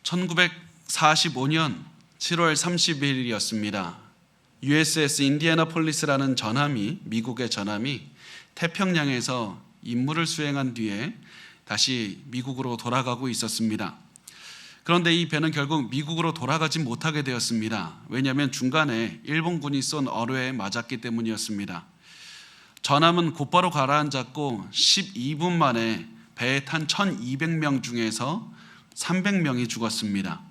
1945년 7월 30일이었습니다. USS 인디애나폴리스라는 전함이, 미국의 전함이 태평양에서 임무를 수행한 뒤에 다시 미국으로 돌아가고 있었습니다. 그런데 이 배는 결국 미국으로 돌아가지 못하게 되었습니다. 왜냐하면 중간에 일본군이 쏜 어뢰에 맞았기 때문이었습니다. 전함은 곧바로 가라앉았고 12분 만에 배에 탄 1200명 중에서 300명이 죽었습니다.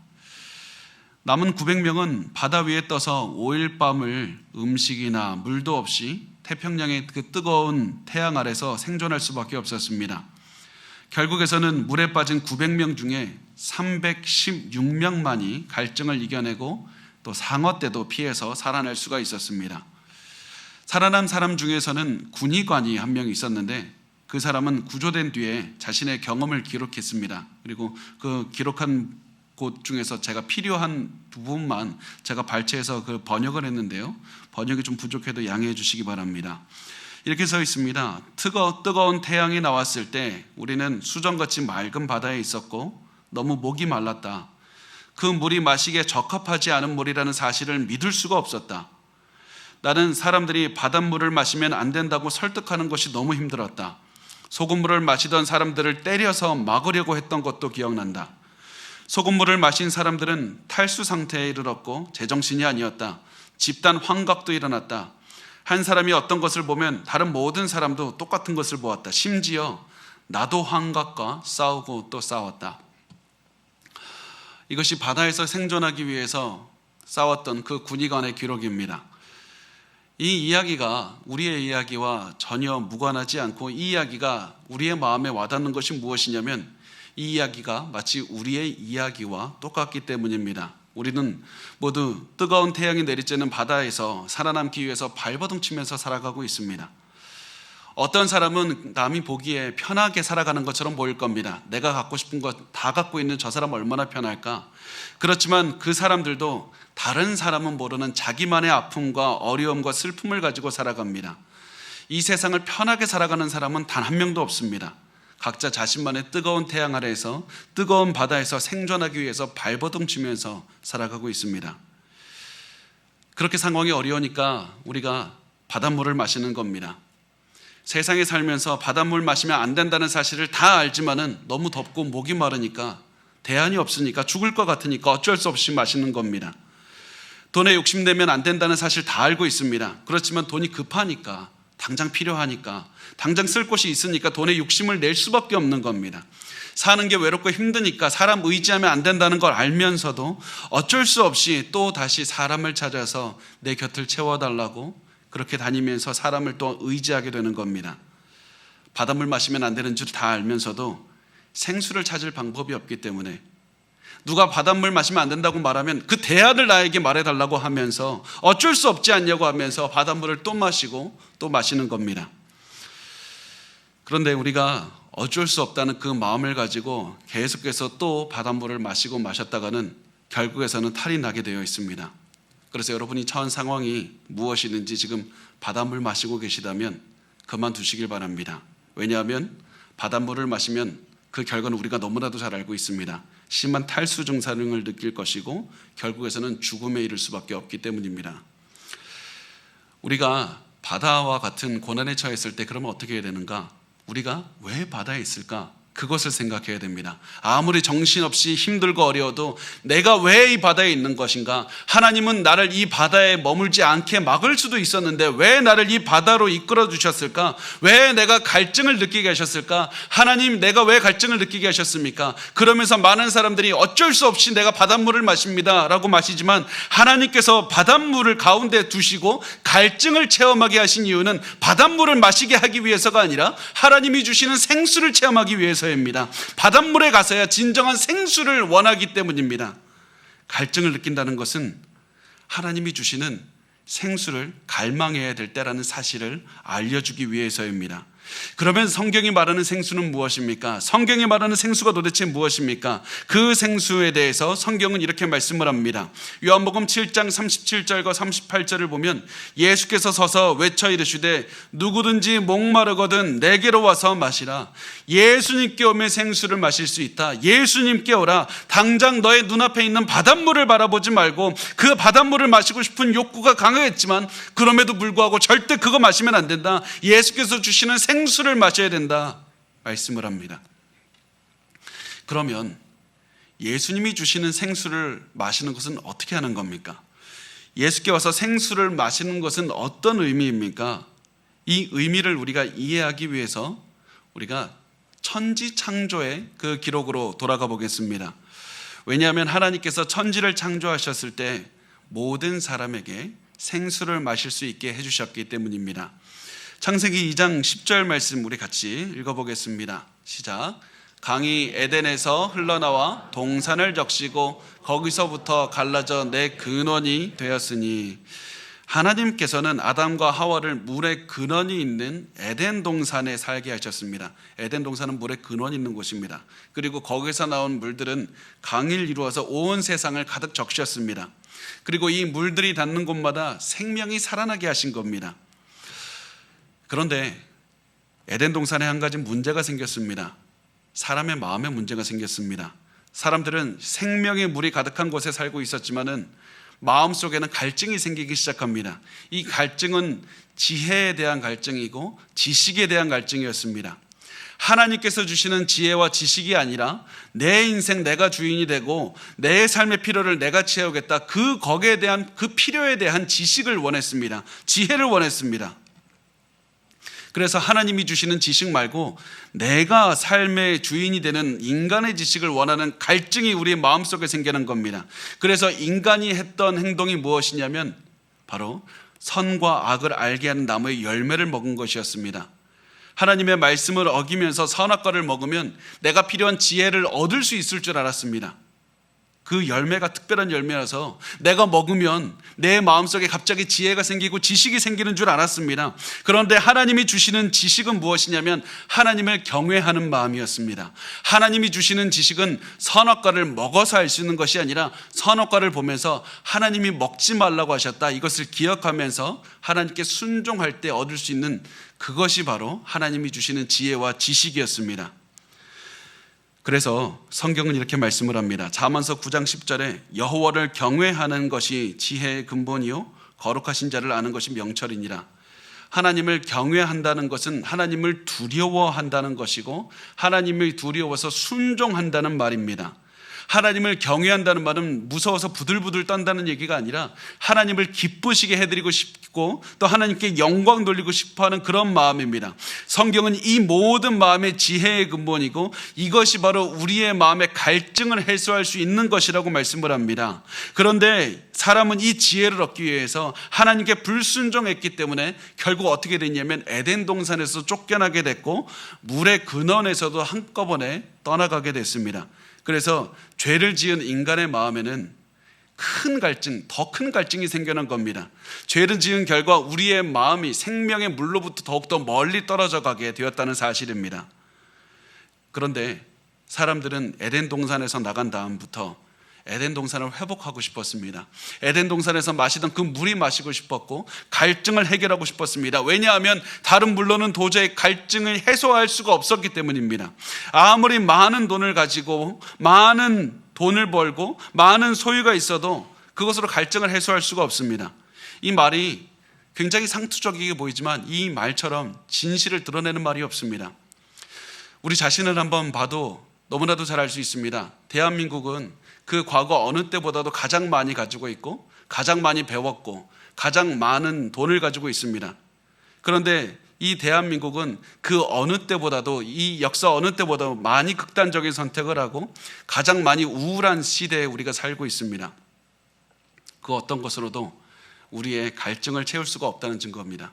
남은 900명은 바다 위에 떠서 5일 밤을 음식이나 물도 없이 태평양의 그 뜨거운 태양 아래서 생존할 수밖에 없었습니다. 결국에서는 물에 빠진 900명 중에 316명만이 갈증을 이겨내고 또 상어 때도 피해서 살아날 수가 있었습니다. 살아난 사람 중에서는 군의관이 한 명 있었는데 그 사람은 구조된 뒤에 자신의 경험을 기록했습니다. 그리고 그 기록한 곳 중에서 제가 필요한 부분만 제가 발췌해서 그 번역을 했는데요. 번역이 좀 부족해도 양해해 주시기 바랍니다. 이렇게 써 있습니다. 뜨거운 태양이 나왔을 때 우리는 수정같이 맑은 바다에 있었고 너무 목이 말랐다. 그 물이 마시기에 적합하지 않은 물이라는 사실을 믿을 수가 없었다. 나는 사람들이 바닷물을 마시면 안 된다고 설득하는 것이 너무 힘들었다. 소금물을 마시던 사람들을 때려서 막으려고 했던 것도 기억난다. 소금물을 마신 사람들은 탈수 상태에 이르렀고 제정신이 아니었다. 집단 환각도 일어났다. 한 사람이 어떤 것을 보면 다른 모든 사람도 똑같은 것을 보았다. 심지어 나도 환각과 싸우고 또 싸웠다. 이것이 바다에서 생존하기 위해서 싸웠던 그 군의관의 기록입니다. 이 이야기가 우리의 이야기와 전혀 무관하지 않고 이 이야기가 우리의 마음에 와닿는 것이 무엇이냐면 이 이야기가 마치 우리의 이야기와 똑같기 때문입니다. 우리는 모두 뜨거운 태양이 내리쬐는 바다에서 살아남기 위해서 발버둥 치면서 살아가고 있습니다. 어떤 사람은 남이 보기에 편하게 살아가는 것처럼 보일 겁니다. 내가 갖고 싶은 것 다 갖고 있는 저 사람 얼마나 편할까? 그렇지만 그 사람들도 다른 사람은 모르는 자기만의 아픔과 어려움과 슬픔을 가지고 살아갑니다. 이 세상을 편하게 살아가는 사람은 단 한 명도 없습니다. 각자 자신만의 뜨거운 태양 아래에서 뜨거운 바다에서 생존하기 위해서 발버둥 치면서 살아가고 있습니다. 그렇게 상황이 어려우니까 우리가 바닷물을 마시는 겁니다. 세상에 살면서 바닷물 마시면 안 된다는 사실을 다 알지만은 너무 덥고 목이 마르니까 대안이 없으니까 죽을 것 같으니까 어쩔 수 없이 마시는 겁니다. 돈에 욕심내면 안 된다는 사실 다 알고 있습니다. 그렇지만 돈이 급하니까 당장 필요하니까 당장 쓸 곳이 있으니까 돈에 욕심을 낼 수밖에 없는 겁니다. 사는 게 외롭고 힘드니까 사람 의지하면 안 된다는 걸 알면서도 어쩔 수 없이 또 다시 사람을 찾아서 내 곁을 채워달라고 그렇게 다니면서 사람을 또 의지하게 되는 겁니다. 바닷물 마시면 안 되는 줄 다 알면서도 생수를 찾을 방법이 없기 때문에 누가 바닷물 마시면 안 된다고 말하면 그 대안을 나에게 말해달라고 하면서 어쩔 수 없지 않냐고 하면서 바닷물을 또 마시고 또 마시는 겁니다. 그런데 우리가 어쩔 수 없다는 그 마음을 가지고 계속해서 또 바닷물을 마시고 마셨다가는 결국에서는 탈이 나게 되어 있습니다. 그래서 여러분이 처한 상황이 무엇이든지 지금 바닷물 마시고 계시다면 그만두시길 바랍니다. 왜냐하면 바닷물을 마시면 그 결과는 우리가 너무나도 잘 알고 있습니다. 심한 탈수 증상을 느낄 것이고 결국에서는 죽음에 이를 수밖에 없기 때문입니다. 우리가 바다와 같은 고난에 처했을 때 그러면 어떻게 해야 되는가? 우리가 왜 바다에 있을까? 그것을 생각해야 됩니다. 아무리 정신없이 힘들고 어려워도 내가 왜 이 바다에 있는 것인가? 하나님은 나를 이 바다에 머물지 않게 막을 수도 있었는데 왜 나를 이 바다로 이끌어 주셨을까? 왜 내가 갈증을 느끼게 하셨을까? 하나님, 내가 왜 갈증을 느끼게 하셨습니까? 그러면서 많은 사람들이 어쩔 수 없이 내가 바닷물을 마십니다 라고 마시지만 하나님께서 바닷물을 가운데 두시고 갈증을 체험하게 하신 이유는 바닷물을 마시게 하기 위해서가 아니라 하나님이 주시는 생수를 체험하기 위해서 입니다. 바닷물에 가서야 진정한 생수를 원하기 때문입니다. 갈증을 느낀다는 것은 하나님이 주시는 생수를 갈망해야 될 때라는 사실을 알려주기 위해서입니다. 그러면 성경이 말하는 생수는 무엇입니까? 성경이 말하는 생수가 도대체 무엇입니까? 그 생수에 대해서 성경은 이렇게 말씀을 합니다. 요한복음 7장 37절과 38절을 보면 예수께서 서서 외쳐 이르시되 누구든지 목마르거든 내게로 와서 마시라. 예수님께 오면 생수를 마실 수 있다. 예수님께 오라. 당장 너의 눈앞에 있는 바닷물을 바라보지 말고 그 바닷물을 마시고 싶은 욕구가 강하겠지만 그럼에도 불구하고 절대 그거 마시면 안 된다. 예수께서 주시는 생수를 마셔야 된다 말씀을 합니다. 그러면 예수님이 주시는 생수를 마시는 것은 어떻게 하는 겁니까? 예수께 와서 생수를 마시는 것은 어떤 의미입니까? 이 의미를 우리가 이해하기 위해서 우리가 천지창조의 그 기록으로 돌아가 보겠습니다. 왜냐하면 하나님께서 천지를 창조하셨을 때 모든 사람에게 생수를 마실 수 있게 해주셨기 때문입니다. 창세기 2장 10절 말씀 우리 같이 읽어보겠습니다. 시작. 강이 에덴에서 흘러나와 동산을 적시고 거기서부터 갈라져 내 근원이 되었으니, 하나님께서는 아담과 하와를 물의 근원이 있는 에덴 동산에 살게 하셨습니다. 에덴 동산은 물의 근원이 있는 곳입니다. 그리고 거기서 나온 물들은 강을 이루어서 온 세상을 가득 적셨습니다. 그리고 이 물들이 닿는 곳마다 생명이 살아나게 하신 겁니다. 그런데 에덴 동산에 한 가지 문제가 생겼습니다. 사람의 마음에 문제가 생겼습니다. 사람들은 생명의 물이 가득한 곳에 살고 있었지만은 마음속에는 갈증이 생기기 시작합니다. 이 갈증은 지혜에 대한 갈증이고 지식에 대한 갈증이었습니다. 하나님께서 주시는 지혜와 지식이 아니라 내 인생 내가 주인이 되고 내 삶의 필요를 내가 채우겠다. 거기에 대한 그 필요에 대한 지식을 원했습니다. 지혜를 원했습니다. 그래서 하나님이 주시는 지식 말고 내가 삶의 주인이 되는 인간의 지식을 원하는 갈증이 우리의 마음속에 생기는 겁니다. 그래서 인간이 했던 행동이 무엇이냐면 바로 선과 악을 알게 하는 나무의 열매를 먹은 것이었습니다. 하나님의 말씀을 어기면서 선악과를 먹으면 내가 필요한 지혜를 얻을 수 있을 줄 알았습니다. 그 열매가 특별한 열매라서 내가 먹으면 내 마음속에 갑자기 지혜가 생기고 지식이 생기는 줄 알았습니다. 그런데 하나님이 주시는 지식은 무엇이냐면 하나님을 경외하는 마음이었습니다. 하나님이 주시는 지식은 선악과를 먹어서 알 수 있는 것이 아니라 선악과를 보면서 하나님이 먹지 말라고 하셨다, 이것을 기억하면서 하나님께 순종할 때 얻을 수 있는 그것이 바로 하나님이 주시는 지혜와 지식이었습니다. 그래서 성경은 이렇게 말씀을 합니다. 잠언서 9장 10절에 여호와를 경외하는 것이 지혜의 근본이요 거룩하신 자를 아는 것이 명철이니라. 하나님을 경외한다는 것은 하나님을 두려워한다는 것이고 하나님을 두려워서 순종한다는 말입니다. 하나님을 경외한다는 말은 무서워서 부들부들 떤다는 얘기가 아니라 하나님을 기쁘시게 해드리고 싶고 또 하나님께 영광 돌리고 싶어하는 그런 마음입니다. 성경은 이 모든 마음의 지혜의 근본이고 이것이 바로 우리의 마음의 갈증을 해소할 수 있는 것이라고 말씀을 합니다. 그런데 사람은 이 지혜를 얻기 위해서 하나님께 불순종했기 때문에 결국 어떻게 됐냐면 에덴 동산에서 쫓겨나게 됐고 물의 근원에서도 한꺼번에 떠나가게 됐습니다. 그래서 죄를 지은 인간의 마음에는 큰 갈증, 더 큰 갈증이 생겨난 겁니다. 죄를 지은 결과 우리의 마음이 생명의 물로부터 더욱더 멀리 떨어져 가게 되었다는 사실입니다. 그런데 사람들은 에덴 동산에서 나간 다음부터 에덴 동산을 회복하고 싶었습니다. 에덴 동산에서 마시던 그 물이 마시고 싶었고 갈증을 해결하고 싶었습니다. 왜냐하면 다른 물로는 도저히 갈증을 해소할 수가 없었기 때문입니다. 아무리 많은 돈을 가지고 많은 돈을 벌고 많은 소유가 있어도 그것으로 갈증을 해소할 수가 없습니다. 이 말이 굉장히 상투적이게 보이지만 이 말처럼 진실을 드러내는 말이 없습니다. 우리 자신을 한번 봐도 너무나도 잘 알 수 있습니다. 대한민국은 그 과거 어느 때보다도 가장 많이 가지고 있고 가장 많이 배웠고 가장 많은 돈을 가지고 있습니다. 그런데 이 대한민국은 그 어느 때보다도 이 역사 어느 때보다도 많이 극단적인 선택을 하고 가장 많이 우울한 시대에 우리가 살고 있습니다. 그 어떤 것으로도 우리의 갈증을 채울 수가 없다는 증거입니다.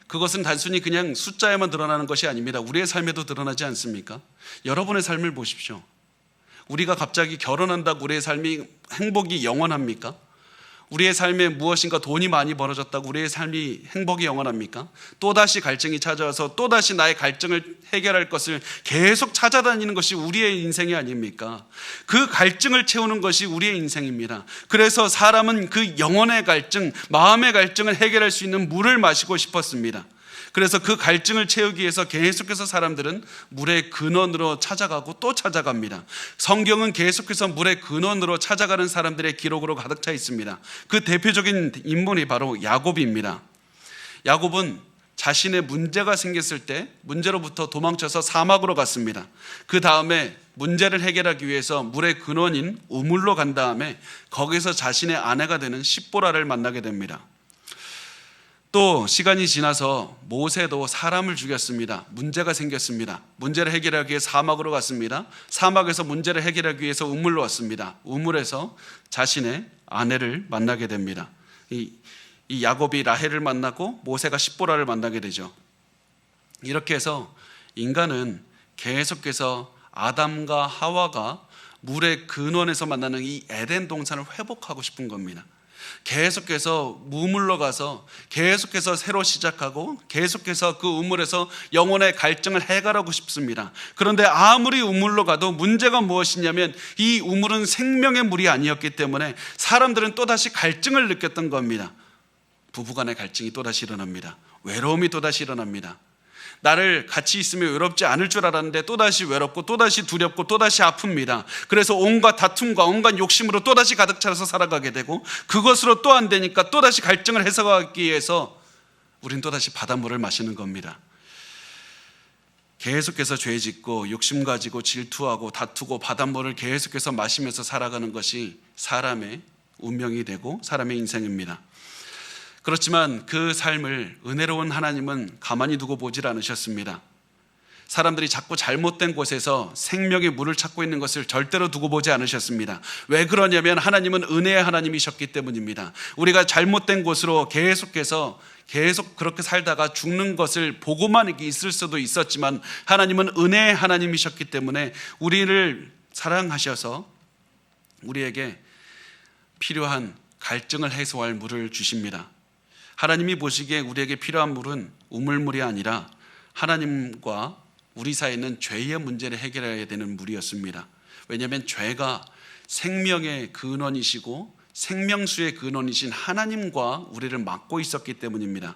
그것은 단순히 그냥 숫자에만 드러나는 것이 아닙니다. 우리의 삶에도 드러나지 않습니까? 여러분의 삶을 보십시오. 우리가 갑자기 결혼한다고 우리의 삶이 행복이 영원합니까? 우리의 삶에 무엇인가 돈이 많이 벌어졌다고 우리의 삶이 행복이 영원합니까? 또다시 갈증이 찾아와서 또다시 나의 갈증을 해결할 것을 계속 찾아다니는 것이 우리의 인생이 아닙니까? 그 갈증을 채우는 것이 우리의 인생입니다. 그래서 사람은 그 영혼의 갈증, 마음의 갈증을 해결할 수 있는 물을 마시고 싶었습니다. 그래서 그 갈증을 채우기 위해서 계속해서 사람들은 물의 근원으로 찾아가고 또 찾아갑니다. 성경은 계속해서 물의 근원으로 찾아가는 사람들의 기록으로 가득 차 있습니다. 그 대표적인 인물이 바로 야곱입니다. 야곱은 자신의 문제가 생겼을 때 문제로부터 도망쳐서 사막으로 갔습니다. 그 다음에 문제를 해결하기 위해서 물의 근원인 우물로 간 다음에 거기서 자신의 아내가 되는 십보라를 만나게 됩니다. 또 시간이 지나서 모세도 사람을 죽였습니다. 문제가 생겼습니다. 문제를 해결하기 위해 사막으로 갔습니다. 사막에서 문제를 해결하기 위해서 우물로 왔습니다. 우물에서 자신의 아내를 만나게 됩니다. 이 야곱이 라헬을 만나고 모세가 십보라를 만나게 되죠. 이렇게 해서 인간은 계속해서 아담과 하와가 물의 근원에서 만나는 이 에덴 동산을 회복하고 싶은 겁니다. 계속해서 우물로 가서 계속해서 새로 시작하고 계속해서 그 우물에서 영혼의 갈증을 해결하고 싶습니다. 그런데 아무리 우물로 가도 문제가 무엇이냐면 이 우물은 생명의 물이 아니었기 때문에 사람들은 또다시 갈증을 느꼈던 겁니다. 부부간의 갈증이 또다시 일어납니다. 외로움이 또다시 일어납니다. 나를 같이 있으면 외롭지 않을 줄 알았는데 또다시 외롭고 또다시 두렵고 또다시 아픕니다. 그래서 온갖 다툼과 온갖 욕심으로 또다시 가득 차서 살아가게 되고 그것으로 또 안 되니까 또다시 갈증을 해소하기 위해서 우린 또다시 바닷물을 마시는 겁니다. 계속해서 죄 짓고 욕심 가지고 질투하고 다투고 바닷물을 계속해서 마시면서 살아가는 것이 사람의 운명이 되고 사람의 인생입니다. 그렇지만 그 삶을 은혜로운 하나님은 가만히 두고 보질 않으셨습니다. 사람들이 자꾸 잘못된 곳에서 생명의 물을 찾고 있는 것을 절대로 두고 보지 않으셨습니다. 왜 그러냐면 하나님은 은혜의 하나님이셨기 때문입니다. 우리가 잘못된 곳으로 계속 그렇게 살다가 죽는 것을 보고만 있을 수도 있었지만 하나님은 은혜의 하나님이셨기 때문에 우리를 사랑하셔서 우리에게 필요한 갈증을 해소할 물을 주십니다. 하나님이 보시기에 우리에게 필요한 물은 우물물이 아니라 하나님과 우리 사이에 있는 죄의 문제를 해결해야 되는 물이었습니다. 왜냐하면 죄가 생명의 근원이시고 생명수의 근원이신 하나님과 우리를 막고 있었기 때문입니다.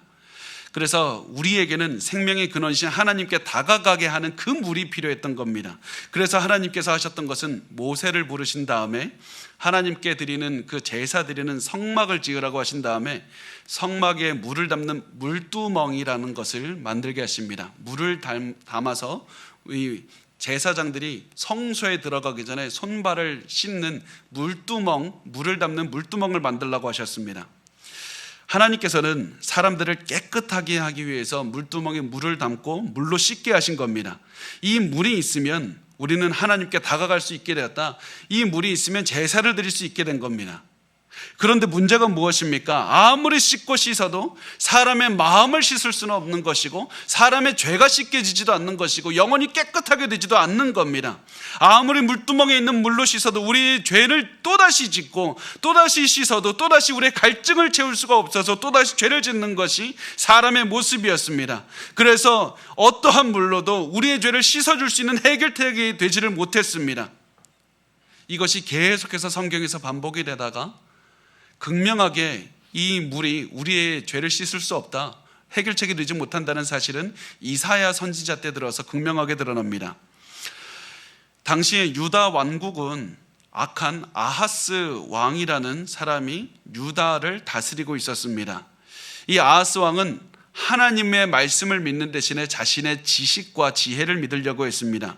그래서 우리에게는 생명의 근원이신 하나님께 다가가게 하는 그 물이 필요했던 겁니다. 그래서 하나님께서 하셨던 것은 모세를 부르신 다음에 하나님께 드리는 그 제사 드리는 성막을 지으라고 하신 다음에 성막에 물을 담는 물두멍이라는 것을 만들게 하십니다. 물을 담아서 이 제사장들이 성소에 들어가기 전에 손발을 씻는 물두멍, 물을 담는 물두멍을 만들라고 하셨습니다. 하나님께서는 사람들을 깨끗하게 하기 위해서 물두멍에 물을 담고 물로 씻게 하신 겁니다. 이 물이 있으면 우리는 하나님께 다가갈 수 있게 되었다. 이 물이 있으면 제사를 드릴 수 있게 된 겁니다. 그런데 문제가 무엇입니까? 아무리 씻고 씻어도 사람의 마음을 씻을 수는 없는 것이고 사람의 죄가 씻겨지지도 않는 것이고 영혼이 깨끗하게 되지도 않는 겁니다. 아무리 물두멍에 있는 물로 씻어도 우리의 죄를 또다시 짓고 또다시 씻어도 또다시 우리의 갈증을 채울 수가 없어서 또다시 죄를 짓는 것이 사람의 모습이었습니다. 그래서 어떠한 물로도 우리의 죄를 씻어줄 수 있는 해결책이 되지를 못했습니다. 이것이 계속해서 성경에서 반복이 되다가 극명하게 이 물이 우리의 죄를 씻을 수 없다, 해결책이 되지 못한다는 사실은 이사야 선지자 때 들어서 극명하게 드러납니다. 당시에 유다 왕국은 악한 아하스 왕이라는 사람이 유다를 다스리고 있었습니다. 이 아하스 왕은 하나님의 말씀을 믿는 대신에 자신의 지식과 지혜를 믿으려고 했습니다.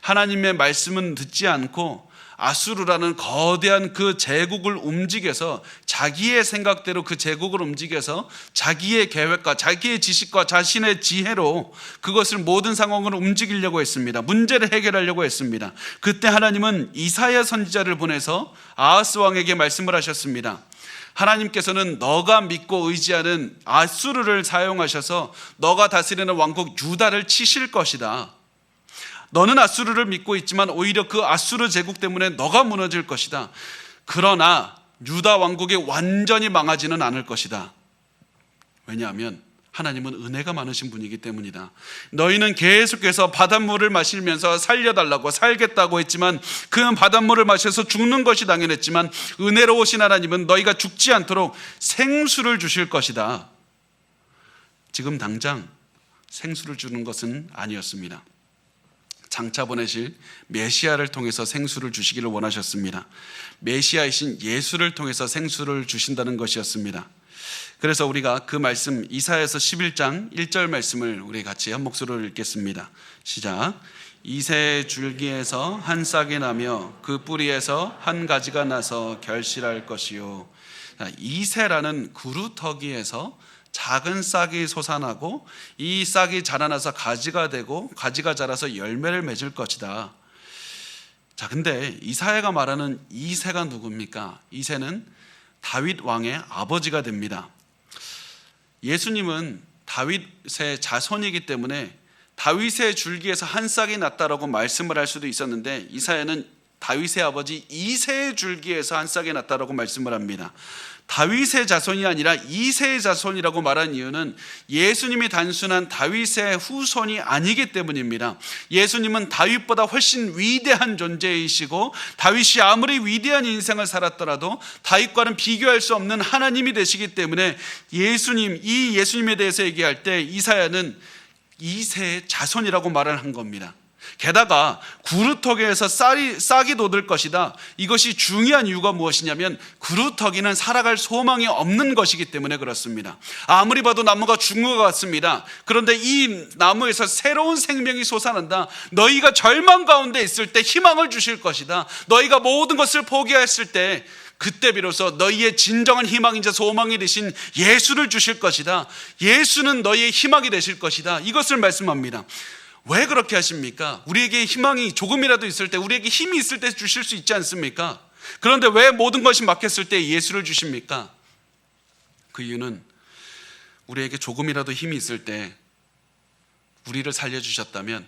하나님의 말씀은 듣지 않고 아수르라는 거대한 그 제국을 움직여서 자기의 생각대로 그 제국을 움직여서 자기의 계획과 자기의 지식과 자신의 지혜로 그것을 모든 상황을 움직이려고 했습니다. 문제를 해결하려고 했습니다. 그때 하나님은 이사야 선지자를 보내서 아하스 왕에게 말씀을 하셨습니다. 하나님께서는 너가 믿고 의지하는 아수르를 사용하셔서 너가 다스리는 왕국 유다를 치실 것이다. 너는 아수르를 믿고 있지만 오히려 그 아수르 제국 때문에 너가 무너질 것이다. 그러나 유다 왕국이 완전히 망하지는 않을 것이다. 왜냐하면 하나님은 은혜가 많으신 분이기 때문이다. 너희는 계속해서 바닷물을 마시면서 살려달라고 살겠다고 했지만 그 바닷물을 마셔서 죽는 것이 당연했지만 은혜로우신 하나님은 너희가 죽지 않도록 생수를 주실 것이다. 지금 당장 생수를 주는 것은 아니었습니다. 장차 보내실 메시아를 통해서 생수를 주시기를 원하셨습니다. 메시아이신 예수를 통해서 생수를 주신다는 것이었습니다. 그래서 우리가 그 말씀 이사야서 11장 1절 말씀을 우리 같이 한 목소리로 읽겠습니다. 시작. 이새의 줄기에서 한 싹이 나며 그 뿌리에서 한 가지가 나서 결실할 것이요. 이새라는 구루터기에서 작은 싹이 솟아나고 이 싹이 자라나서 가지가 되고 가지가 자라서 열매를 맺을 것이다. 자, 근데 이사야가 말하는 이새가 누굽니까? 이새는 다윗 왕의 아버지가 됩니다. 예수님은 다윗의 자손이기 때문에 다윗의 줄기에서 한 싹이 났다라고 말씀을 할 수도 있었는데 이사야는 다윗의 아버지 이새의 줄기에서 한 싹이 났다라고 말씀을 합니다. 다윗의 자손이 아니라 이새의 자손이라고 말한 이유는 예수님이 단순한 다윗의 후손이 아니기 때문입니다. 예수님은 다윗보다 훨씬 위대한 존재이시고 다윗이 아무리 위대한 인생을 살았더라도 다윗과는 비교할 수 없는 하나님이 되시기 때문에 이 예수님에 대해서 얘기할 때 이사야는 이새의 자손이라고 말을 한 겁니다. 게다가 구루터기에서 싹이 돋을 것이다. 이것이 중요한 이유가 무엇이냐면 구루터기는 살아갈 소망이 없는 것이기 때문에 그렇습니다. 아무리 봐도 나무가 죽은 것 같습니다. 그런데 이 나무에서 새로운 생명이 솟아난다. 너희가 절망 가운데 있을 때 희망을 주실 것이다. 너희가 모든 것을 포기했을 때 그때 비로소 너희의 진정한 희망이자 소망이 되신 예수를 주실 것이다. 예수는 너희의 희망이 되실 것이다. 이것을 말씀합니다. 왜 그렇게 하십니까? 우리에게 희망이 조금이라도 있을 때, 우리에게 힘이 있을 때 주실 수 있지 않습니까? 그런데 왜 모든 것이 막혔을 때 예수를 주십니까? 그 이유는 우리에게 조금이라도 힘이 있을 때 우리를 살려주셨다면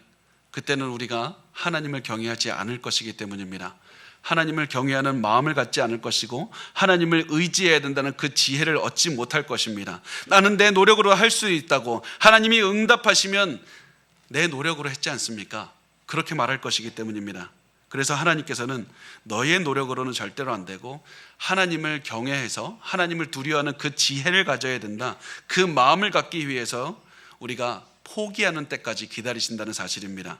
그때는 우리가 하나님을 경외하지 않을 것이기 때문입니다. 하나님을 경외하는 마음을 갖지 않을 것이고 하나님을 의지해야 된다는 그 지혜를 얻지 못할 것입니다. 나는 내 노력으로 할 수 있다고 하나님이 응답하시면 내 노력으로 했지 않습니까? 그렇게 말할 것이기 때문입니다. 그래서 하나님께서는 너의 노력으로는 절대로 안 되고 하나님을 경외해서 하나님을 두려워하는 그 지혜를 가져야 된다. 그 마음을 갖기 위해서 우리가 포기하는 때까지 기다리신다는 사실입니다.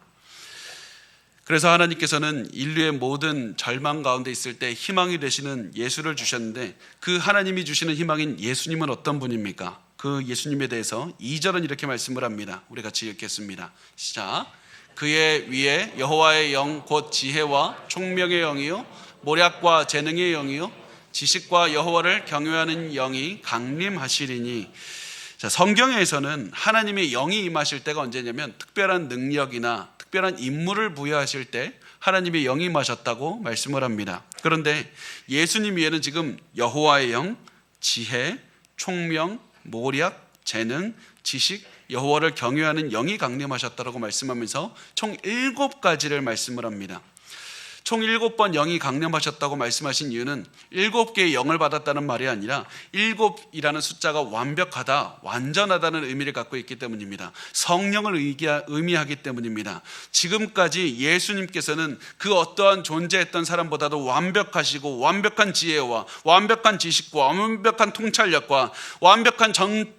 그래서 하나님께서는 인류의 모든 절망 가운데 있을 때 희망이 되시는 예수를 주셨는데 그 하나님이 주시는 희망인 예수님은 어떤 분입니까? 그 예수님에 대해서 2절은 이렇게 말씀을 합니다. 우리 같이 읽겠습니다. 시작. 그의 위에 여호와의 영 곧 지혜와 총명의 영이요 모략과 재능의 영이요 지식과 여호와를 경외하는 영이 강림하시리니. 자, 성경에서는 하나님의 영이 임하실 때가 언제냐면 특별한 능력이나 특별한 임무를 부여하실 때 하나님의 영이 임하셨다고 말씀을 합니다. 그런데 예수님 위에는 지금 여호와의 영, 지혜, 총명, 모략, 재능, 지식, 여호와를 경외하는 영이 강림하셨다고 말씀하면서 총 7가지를 말씀을 합니다. 총 7번 영이 강림하셨다고 말씀하신 이유는 7개의 영을 받았다는 말이 아니라 7이라는 숫자가 완벽하다, 완전하다는 의미를 갖고 있기 때문입니다. 성령을 의미하기 때문입니다. 지금까지 예수님께서는 그 어떠한 존재했던 사람보다도 완벽하시고 완벽한 지혜와 완벽한 지식과 완벽한 통찰력과 완벽한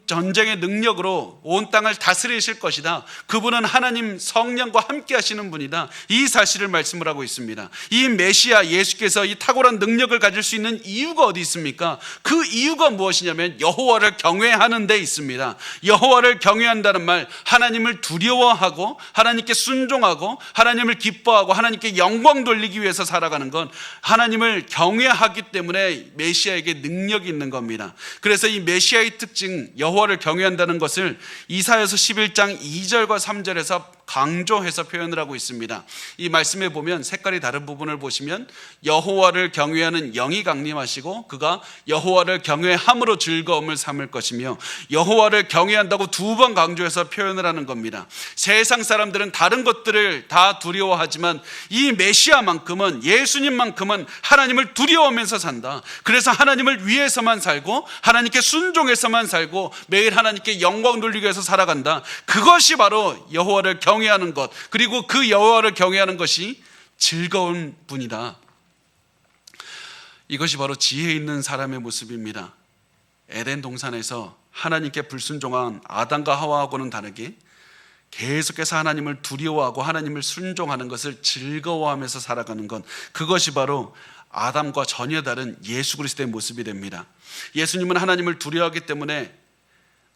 전쟁의 능력으로 온 땅을 다스리실 것이다. 그분은 하나님 성령과 함께 하시는 분이다. 이 사실을 말씀을 하고 있습니다. 이 메시아 예수께서 이 탁월한 능력을 가질 수 있는 이유가 어디 있습니까? 그 이유가 무엇이냐면 여호와를 경외하는 데 있습니다. 여호와를 경외한다는 말, 하나님을 두려워하고 하나님께 순종하고 하나님을 기뻐하고 하나님께 영광 돌리기 위해서 살아가는 건 하나님을 경외하기 때문에 메시아에게 능력이 있는 겁니다. 그래서 이 메시아의 특징, 여호와를 경외한다는 것을 이사야서 11장 2절과 3절에서 강조해서 표현을 하고 있습니다. 이 말씀에 보면 색깔이 다른 부분을 보시면 여호와를 경외하는 영이 강림하시고 그가 여호와를 경외함으로 즐거움을 삼을 것이며, 여호와를 경외한다고 두 번 강조해서 표현을 하는 겁니다. 세상 사람들은 다른 것들을 다 두려워하지만 이 메시아만큼은, 예수님만큼은 하나님을 두려워하면서 산다. 그래서 하나님을 위해서만 살고 하나님께 순종해서만 살고 매일 하나님께 영광 돌리기 위해서 살아간다. 그것이 바로 여호와를 경외하는 것, 그리고 그 여호와를 경외하는 것이 즐거운 분이다. 이것이 바로 지혜 있는 사람의 모습입니다. 에덴 동산에서 하나님께 불순종한 아담과 하와하고는 다르게 계속해서 하나님을 두려워하고 하나님을 순종하는 것을 즐거워하면서 살아가는 것, 그것이 바로 아담과 전혀 다른 예수 그리스도의 모습이 됩니다. 예수님은 하나님을 두려워하기 때문에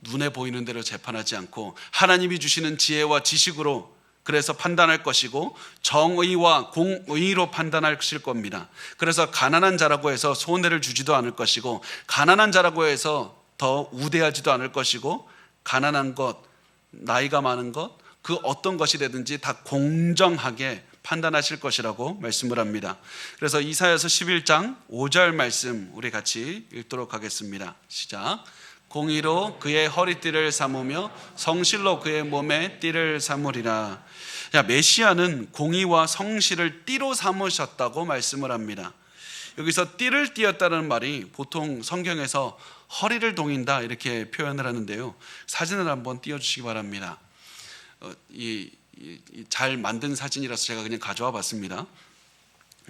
눈에 보이는 대로 재판하지 않고 하나님이 주시는 지혜와 지식으로 그래서 판단할 것이고 정의와 공의로 판단하실 겁니다. 그래서 가난한 자라고 해서 손해를 주지도 않을 것이고, 가난한 자라고 해서 더 우대하지도 않을 것이고, 가난한 것, 나이가 많은 것, 그 어떤 것이 되든지 다 공정하게 판단하실 것이라고 말씀을 합니다. 그래서 이사야서 11장 5절 말씀 우리 같이 읽도록 하겠습니다. 시작. 공의로 그의 허리띠를 삼으며 성실로 그의 몸에 띠를 삼으리라. 메시아는 공의와 성실을 띠로 삼으셨다고 말씀을 합니다. 여기서 띠를 띠었다는 말이 보통 성경에서 허리를 동인다 이렇게 표현을 하는데요. 사진을 한번 띄워주시기 바랍니다. 잘 만든 사진이라서 제가 그냥 가져와 봤습니다.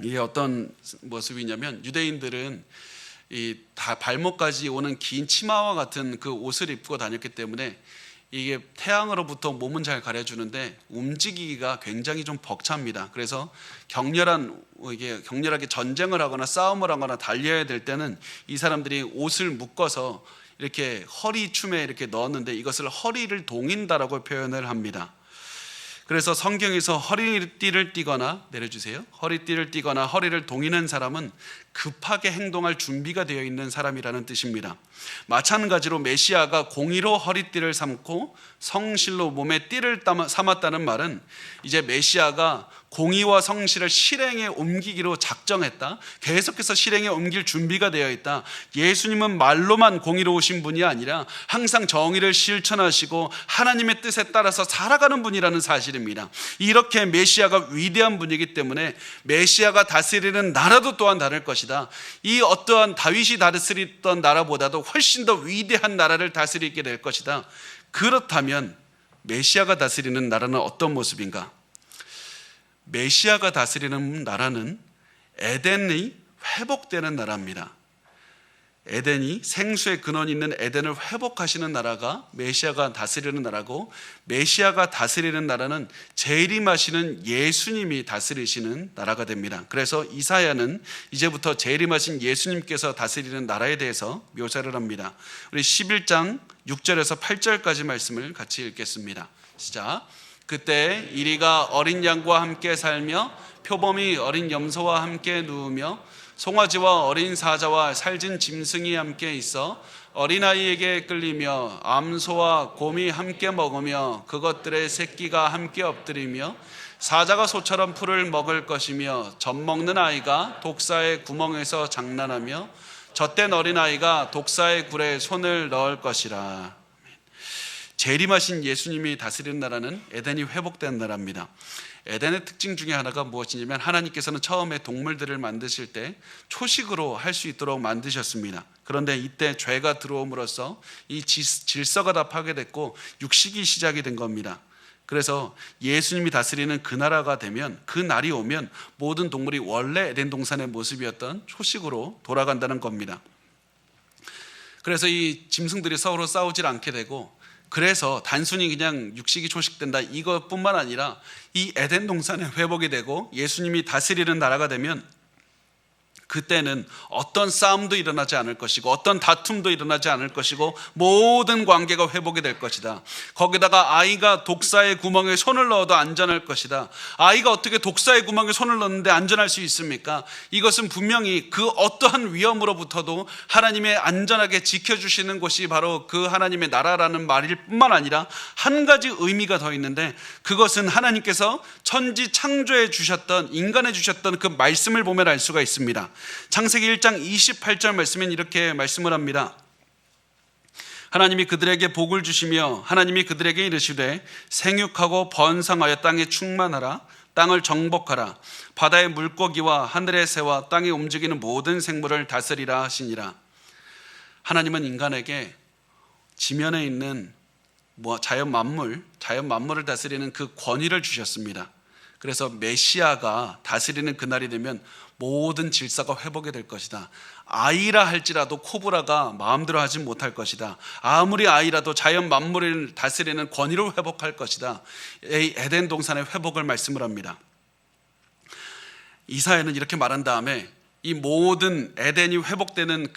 이게 어떤 모습이냐면, 유대인들은 다 발목까지 오는 긴 치마와 같은 그 옷을 입고 다녔기 때문에 이게 태양으로부터 몸은 잘 가려주는데 움직이기가 굉장히 좀 벅찹니다. 그래서 격렬하게 전쟁을 하거나 싸움을 하거나 달려야 될 때는 이 사람들이 옷을 묶어서 이렇게 허리춤에 이렇게 넣었는데 이것을 허리를 동인다라고 표현을 합니다. 그래서 성경에서 허리띠를 띠거나, 내려주세요, 허리띠를 띠거나 허리를 동이는 사람은 급하게 행동할 준비가 되어 있는 사람이라는 뜻입니다. 마찬가지로 메시아가 공의로 허리띠를 삼고 성실로 몸에 띠를 삼았다는 말은 이제 메시아가 공의와 성실을 실행에 옮기기로 작정했다, 계속해서 실행에 옮길 준비가 되어 있다. 예수님은 말로만 공의로우신 분이 아니라 항상 정의를 실천하시고 하나님의 뜻에 따라서 살아가는 분이라는 사실입니다. 이렇게 메시아가 위대한 분이기 때문에 메시아가 다스리는 나라도 또한 다를 것이다. 이 어떠한 다윗이 다스리던 나라보다도 훨씬 더 위대한 나라를 다스리게 될 것이다. 그렇다면 메시아가 다스리는 나라는 어떤 모습인가? 메시아가 다스리는 나라는 에덴이 회복되는 나라입니다. 에덴이, 생수의 근원이 있는 에덴을 회복하시는 나라가 메시아가 다스리는 나라고, 메시아가 다스리는 나라는 재림하시는 예수님이 다스리시는 나라가 됩니다. 그래서 이사야는 이제부터 재림하신 예수님께서 다스리는 나라에 대해서 묘사를 합니다. 우리 11장 6절에서 8절까지 말씀을 같이 읽겠습니다. 시작. 그때 이리가 어린 양과 함께 살며 표범이 어린 염소와 함께 누우며 송아지와 어린 사자와 살진 짐승이 함께 있어 어린아이에게 끌리며 암소와 곰이 함께 먹으며 그것들의 새끼가 함께 엎드리며 사자가 소처럼 풀을 먹을 것이며 젖먹는 아이가 독사의 구멍에서 장난하며 젖된 어린아이가 독사의 굴에 손을 넣을 것이라. 재림하신 예수님이 다스리는 나라는 에덴이 회복된 나라입니다. 에덴의 특징 중에 하나가 무엇이냐면, 하나님께서는 처음에 동물들을 만드실 때 초식으로 할 수 있도록 만드셨습니다. 그런데 이때 죄가 들어옴으로써 이 질서가 다 파괴됐고 육식이 시작이 된 겁니다. 그래서 예수님이 다스리는 그 나라가 되면, 그 날이 오면 모든 동물이 원래 에덴 동산의 모습이었던 초식으로 돌아간다는 겁니다. 그래서 이 짐승들이 서로 싸우질 않게 되고, 그래서 단순히 그냥 육식이 초식된다 이것뿐만 아니라 이 에덴 동산의 회복이 되고 예수님이 다스리는 나라가 되면 그때는 어떤 싸움도 일어나지 않을 것이고 어떤 다툼도 일어나지 않을 것이고 모든 관계가 회복이 될 것이다. 거기다가 아이가 독사의 구멍에 손을 넣어도 안전할 것이다. 아이가 어떻게 독사의 구멍에 손을 넣는데 안전할 수 있습니까? 이것은 분명히 그 어떠한 위험으로부터도 하나님의 안전하게 지켜주시는 곳이 바로 그 하나님의 나라라는 말일 뿐만 아니라 한 가지 의미가 더 있는데, 그것은 하나님께서 천지 창조해 주셨던, 인간해 주셨던 그 말씀을 보면 알 수가 있습니다. 창세기 1장 28절 말씀엔 이렇게 말씀을 합니다. 하나님이 그들에게 복을 주시며 하나님이 그들에게 이르시되 생육하고 번성하여 땅에 충만하라. 땅을 정복하라. 바다의 물고기와 하늘의 새와 땅에 움직이는 모든 생물을 다스리라 하시니라. 하나님은 인간에게 지면에 있는 자연 만물을 다스리는 그 권위를 주셨습니다. 그래서 메시아가 다스리는 그날이 되면 모든 질서가 회복이 될 것이다. 아이라 할지라도 코브라가 마음대로 하지 못할 것이다. 아무리 아이라도 자연 만물을 다스리는 권위를 회복할 것이다. 에덴 동산의 회복을 말씀을 합니다. 이사야는 이렇게 말한 다음에 이 모든 에덴이 회복되는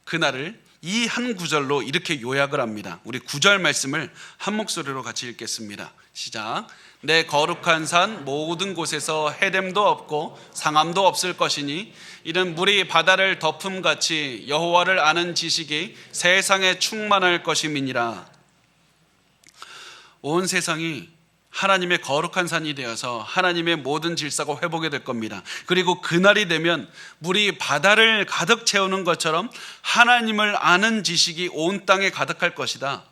그날을 이 한 구절로 이렇게 요약을 합니다. 우리 9절 말씀을 한 목소리로 같이 읽겠습니다. 시작. 내 거룩한 산 모든 곳에서 해됨도 없고 상함도 없을 것이니 이는 물이 바다를 덮음같이 여호와를 아는 지식이 세상에 충만할 것임이니라. 온 세상이 하나님의 거룩한 산이 되어서 하나님의 모든 질서가 회복이 될 겁니다. 그리고 그날이 되면 물이 바다를 가득 채우는 것처럼 하나님을 아는 지식이 온 땅에 가득할 것이다.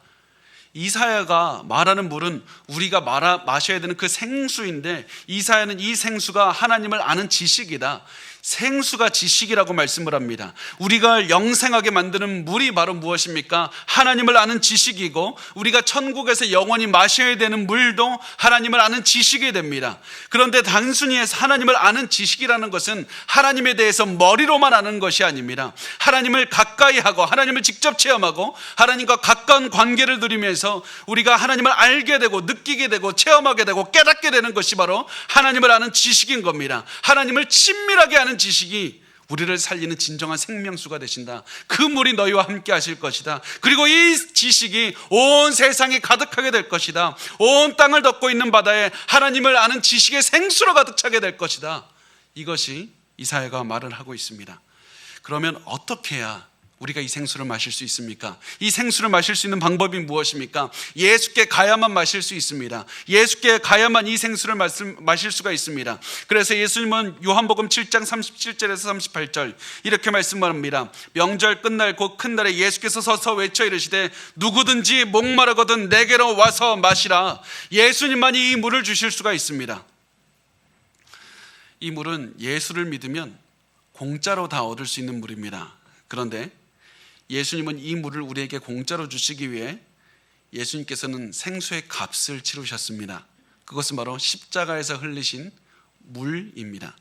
이사야가 말하는 물은 우리가 마셔야 되는 그 생수인데, 이사야는 이 생수가 하나님을 아는 지식이다. 생수가 지식이라고 말씀을 합니다. 우리가 영생하게 만드는 물이 바로 무엇입니까? 하나님을 아는 지식이고, 우리가 천국에서 영원히 마셔야 되는 물도 하나님을 아는 지식이 됩니다. 그런데 단순히 하나님을 아는 지식이라는 것은 하나님에 대해서 머리로만 아는 것이 아닙니다. 하나님을 가까이 하고 하나님을 직접 체험하고 하나님과 가까운 관계를 누리면서 우리가 하나님을 알게 되고 느끼게 되고 체험하게 되고 깨닫게 되는 것이 바로 하나님을 아는 지식인 겁니다. 하나님을 친밀하게 아는 지식이 우리를 살리는 진정한 생명수가 되신다. 그 물이 너희와 함께 하실 것이다. 그리고 이 지식이 온 세상에 가득하게 될 것이다. 온 땅을 덮고 있는 바다에 하나님을 아는 지식의 생수로 가득 차게 될 것이다. 이것이 이사야가 말을 하고 있습니다. 그러면 어떻게 해야 우리가 이 생수를 마실 수 있습니까? 이 생수를 마실 수 있는 방법이 무엇입니까? 예수께 가야만 마실 수 있습니다. 예수께 가야만 이 생수를 마실 수가 있습니다. 그래서 예수님은 요한복음 7장 37절에서 38절 이렇게 말씀합니다. 명절 끝날 곧 큰 날에 예수께서 서서 외쳐 이르시되 누구든지 목마르거든 내게로 와서 마시라. 예수님만이 이 물을 주실 수가 있습니다. 이 물은 예수를 믿으면 공짜로 다 얻을 수 있는 물입니다. 그런데 예수님은 이 물을 우리에게 공짜로 주시기 위해 예수님께서는 생수의 값을 치르셨습니다. 그것은 바로 십자가에서 흘리신 물입니다.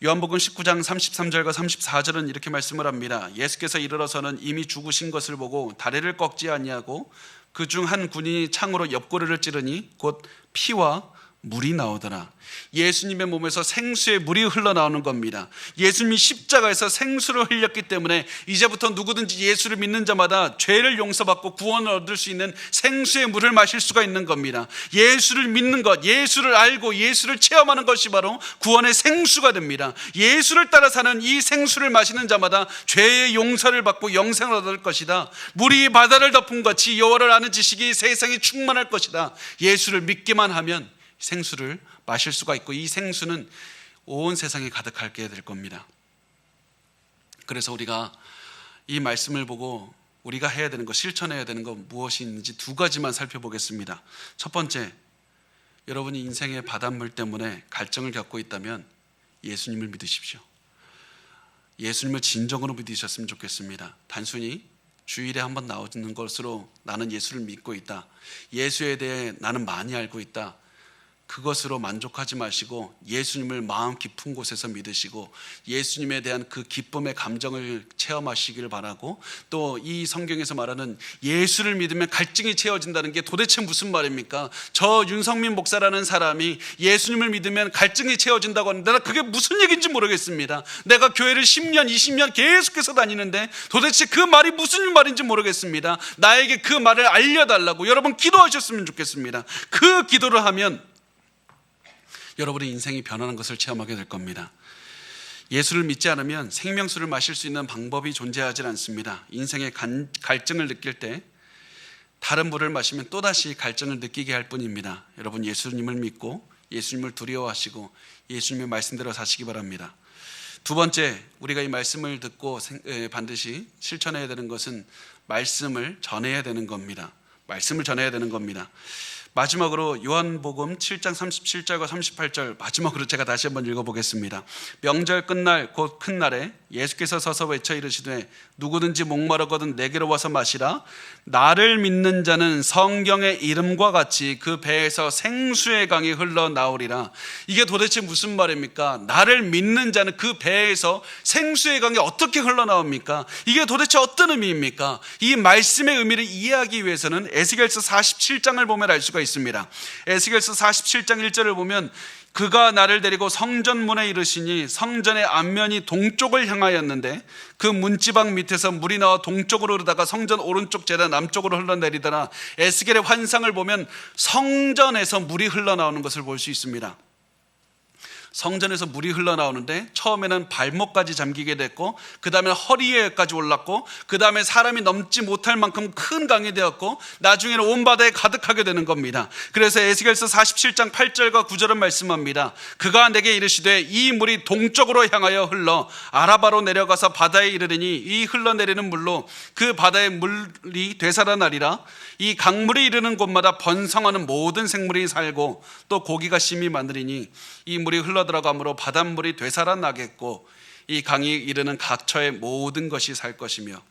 요한복음 19장 33절과 34절은 이렇게 말씀을 합니다. 예수께서 이르러서는 이미 죽으신 것을 보고 다리를 꺾지 아니하고 그중 한 군인이 창으로 옆구리를 찌르니 곧 피와 물이 나오더라. 예수님의 몸에서 생수의 물이 흘러나오는 겁니다. 예수님이 십자가에서 생수를 흘렸기 때문에 이제부터 누구든지 예수를 믿는 자마다 죄를 용서받고 구원을 얻을 수 있는 생수의 물을 마실 수가 있는 겁니다. 예수를 믿는 것, 예수를 알고 예수를 체험하는 것이 바로 구원의 생수가 됩니다. 예수를 따라 사는 이 생수를 마시는 자마다 죄의 용서를 받고 영생을 얻을 것이다. 물이 바다를 덮은 같이 여호와를 아는 지식이 세상에 충만할 것이다. 예수를 믿기만 하면 생수를 마실 수가 있고 이 생수는 온 세상에 가득하게 될 겁니다. 그래서 우리가 이 말씀을 보고 우리가 해야 되는 것, 실천해야 되는 것 무엇이 있는지 두 가지만 살펴보겠습니다. 첫 번째, 여러분이 인생의 바닷물 때문에 갈증을 겪고 있다면 예수님을 믿으십시오. 예수님을 진정으로 믿으셨으면 좋겠습니다. 단순히 주일에 한번 나오는 것으로 나는 예수를 믿고 있다, 예수에 대해 나는 많이 알고 있다, 그것으로 만족하지 마시고 예수님을 마음 깊은 곳에서 믿으시고 예수님에 대한 그 기쁨의 감정을 체험하시기를 바라고, 또 이 성경에서 말하는 예수를 믿으면 갈증이 채워진다는 게 도대체 무슨 말입니까? 저 윤성민 목사라는 사람이 예수님을 믿으면 갈증이 채워진다고 하는데 그게 무슨 얘기인지 모르겠습니다. 내가 교회를 10년 20년 계속해서 다니는데 도대체 그 말이 무슨 말인지 모르겠습니다. 나에게 그 말을 알려달라고 여러분 기도하셨으면 좋겠습니다. 그 기도를 하면 여러분의 인생이 변하는 것을 체험하게 될 겁니다. 예수를 믿지 않으면 생명수를 마실 수 있는 방법이 존재하지 않습니다. 인생의 갈증을 느낄 때 다른 물을 마시면 또다시 갈증을 느끼게 할 뿐입니다. 여러분 예수님을 믿고 예수님을 두려워하시고 예수님의 말씀대로 사시기 바랍니다. 두 번째, 우리가 이 말씀을 듣고 반드시 실천해야 되는 것은 말씀을 전해야 되는 겁니다. 말씀을 전해야 되는 겁니다. 마지막으로 요한복음 7장 37절과 38절 마지막으로 제가 다시 한번 읽어보겠습니다. 명절 끝날 곧 큰 날에 예수께서 서서 외쳐 이르시되 누구든지 목마르거든 내게로 와서 마시라. 나를 믿는 자는 성경의 이름과 같이 그 배에서 생수의 강이 흘러나오리라. 이게 도대체 무슨 말입니까? 나를 믿는 자는 그 배에서 생수의 강이 어떻게 흘러나옵니까? 이게 도대체 어떤 의미입니까? 이 말씀의 의미를 이해하기 위해서는 에스겔서 47장을 보면 알 수가 있습니다. 에스겔서 47장 1절을 보면 그가 나를 데리고 성전문에 이르시니 성전의 앞면이 동쪽을 향하였는데 그 문지방 밑에서 물이 나와 동쪽으로 흐르다가 성전 오른쪽 제단 남쪽으로 흘러내리더라. 에스겔의 환상을 보면 성전에서 물이 흘러나오는 것을 볼 수 있습니다. 성전에서 물이 흘러나오는데 처음에는 발목까지 잠기게 됐고 그 다음에 허리에까지 올랐고 그 다음에 사람이 넘지 못할 만큼 큰 강이 되었고 나중에는 온 바다에 가득하게 되는 겁니다. 그래서 에스겔서 47장 8절과 9절은 말씀합니다. 그가 내게 이르시되 이 물이 동쪽으로 향하여 흘러 아라바로 내려가서 바다에 이르리니 이 흘러내리는 물로 그 바다의 물이 되살아나리라. 이 강물이 이르는 곳마다 번성하는 모든 생물이 살고 또 고기가 심히 많으리니 이 물이 흘러들어가므로 바닷물이 되살아나겠고 이 강이 이르는 각처의 모든 것이 살 것이며.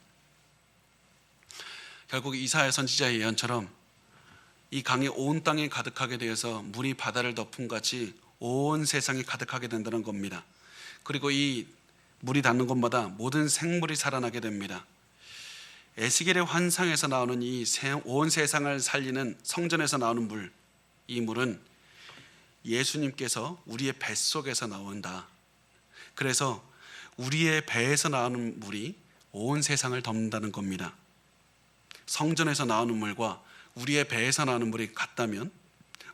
결국 이사야 선지자의 예언처럼 이 강이 온 땅에 가득하게 되어서 물이 바다를 덮은 같이 온 세상이 가득하게 된다는 겁니다. 그리고 이 물이 닿는 곳마다 모든 생물이 살아나게 됩니다. 에스겔의 환상에서 나오는 이 온 세상을 살리는 성전에서 나오는 물, 이 물은 예수님께서 우리의 뱃속에서 나온다. 그래서 우리의 배에서 나오는 물이 온 세상을 덮는다는 겁니다. 성전에서 나오는 물과 우리의 배에서 나오는 물이 같다면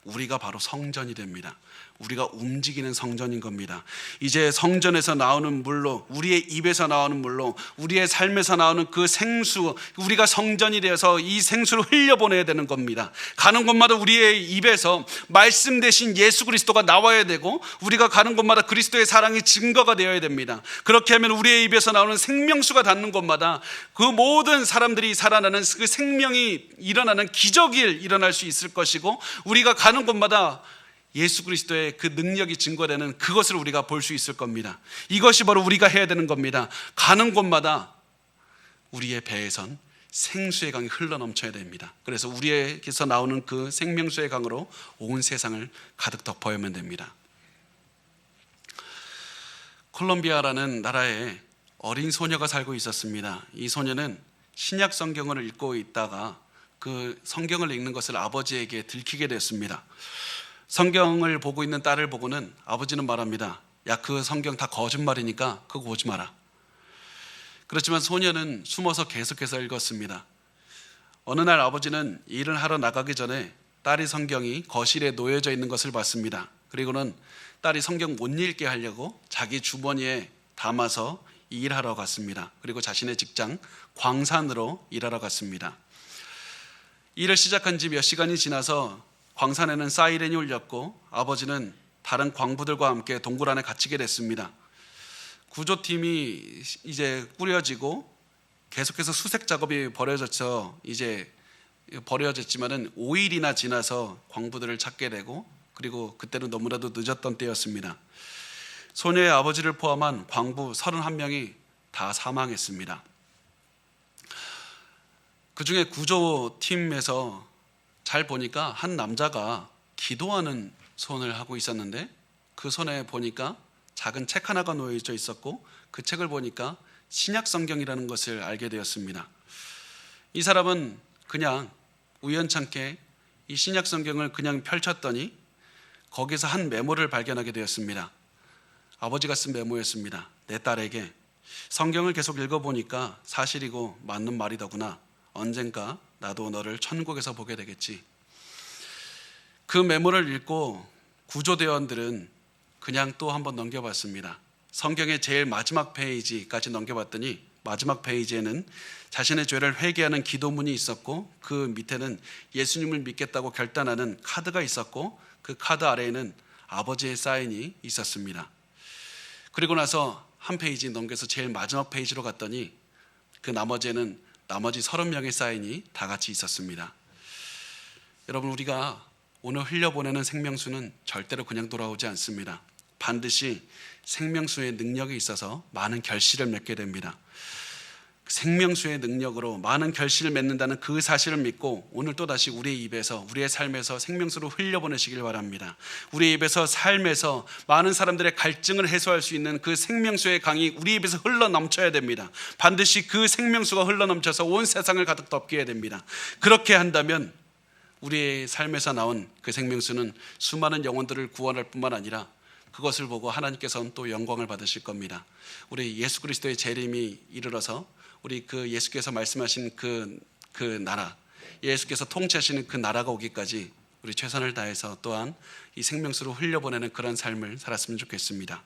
우리가 바로 성전이 됩니다. 우리가 움직이는 성전인 겁니다. 이제 성전에서 나오는 물로, 우리의 입에서 나오는 물로, 우리의 삶에서 나오는 그 생수, 우리가 성전이 되어서 이 생수를 흘려보내야 되는 겁니다. 가는 곳마다 우리의 입에서 말씀 대신 예수 그리스도가 나와야 되고 우리가 가는 곳마다 그리스도의 사랑이 증거가 되어야 됩니다. 그렇게 하면 우리의 입에서 나오는 생명수가 닿는 곳마다 그 모든 사람들이 살아나는 그 생명이 일어나는 기적이 일어날 수 있을 것이고, 우리가 가는 곳마다 예수 그리스도의 그 능력이 증거되는 그것을 우리가 볼 수 있을 겁니다. 이것이 바로 우리가 해야 되는 겁니다. 가는 곳마다 우리의 배에선 생수의 강이 흘러넘쳐야 됩니다. 그래서 우리에게서 나오는 그 생명수의 강으로 온 세상을 가득 덮어야만 됩니다. 콜롬비아라는 나라에 어린 소녀가 살고 있었습니다. 이 소녀는 신약 성경을 읽고 있다가 그 성경을 읽는 것을 아버지에게 들키게 됐습니다. 성경을 보고 있는 딸을 보고는 아버지는 말합니다. 야, 그 성경 다 거짓말이니까 그거 보지 마라. 그렇지만 소녀는 숨어서 계속해서 읽었습니다. 어느 날 아버지는 일을 하러 나가기 전에 딸이 성경이 거실에 놓여져 있는 것을 봤습니다. 그리고는 딸이 성경 못 읽게 하려고 자기 주머니에 담아서 일하러 갔습니다. 그리고 자신의 직장 광산으로 일하러 갔습니다. 일을 시작한 지 몇 시간이 지나서 광산에는 사이렌이 울렸고 아버지는 다른 광부들과 함께 동굴 안에 갇히게 됐습니다. 구조팀이 이제 꾸려지고 계속해서 수색 작업이 벌어졌지만은 5일이나 지나서 광부들을 찾게 되고, 그리고 그때는 너무나도 늦었던 때였습니다. 소녀의 아버지를 포함한 광부 31명이 다 사망했습니다. 그 중에 구조팀에서 잘 보니까 한 남자가 기도하는 손을 하고 있었는데 그 손에 보니까 작은 책 하나가 놓여져 있었고 그 책을 보니까 신약 성경이라는 것을 알게 되었습니다. 이 사람은 그냥 우연찮게 이 신약 성경을 그냥 펼쳤더니 거기서 한 메모를 발견하게 되었습니다. 아버지가 쓴 메모였습니다. 내 딸에게 성경을 계속 읽어보니까 사실이고 맞는 말이더구나. 언젠가 나도 너를 천국에서 보게 되겠지. 그 메모를 읽고 구조대원들은 그냥 또 한번 넘겨봤습니다. 성경의 제일 마지막 페이지까지 넘겨봤더니 마지막 페이지에는 자신의 죄를 회개하는 기도문이 있었고 그 밑에는 예수님을 믿겠다고 결단하는 카드가 있었고 그 카드 아래에는 아버지의 사인이 있었습니다. 그리고 나서 한 페이지 넘겨서 제일 마지막 페이지로 갔더니 그 나머지에는 나머지 30명의 사인이 다 같이 있었습니다. 여러분, 우리가 오늘 흘려보내는 생명수는 절대로 그냥 돌아오지 않습니다. 반드시 생명수의 능력이 있어서 많은 결실을 맺게 됩니다. 생명수의 능력으로 많은 결실을 맺는다는 그 사실을 믿고 오늘 또다시 우리의 입에서 우리의 삶에서 생명수로 흘려보내시길 바랍니다. 우리의 입에서 삶에서 많은 사람들의 갈증을 해소할 수 있는 그 생명수의 강이 우리 입에서 흘러 넘쳐야 됩니다. 반드시 그 생명수가 흘러 넘쳐서 온 세상을 가득 덮게 해야 됩니다. 그렇게 한다면 우리의 삶에서 나온 그 생명수는 수많은 영혼들을 구원할 뿐만 아니라 그것을 보고 하나님께서는 또 영광을 받으실 겁니다. 우리 예수 그리스도의 재림이 이르러서 우리 그 예수께서 말씀하신 그 나라, 예수께서 통치하시는 그 나라가 오기까지 우리 최선을 다해서 또한 이 생명수로 흘려보내는 그런 삶을 살았으면 좋겠습니다.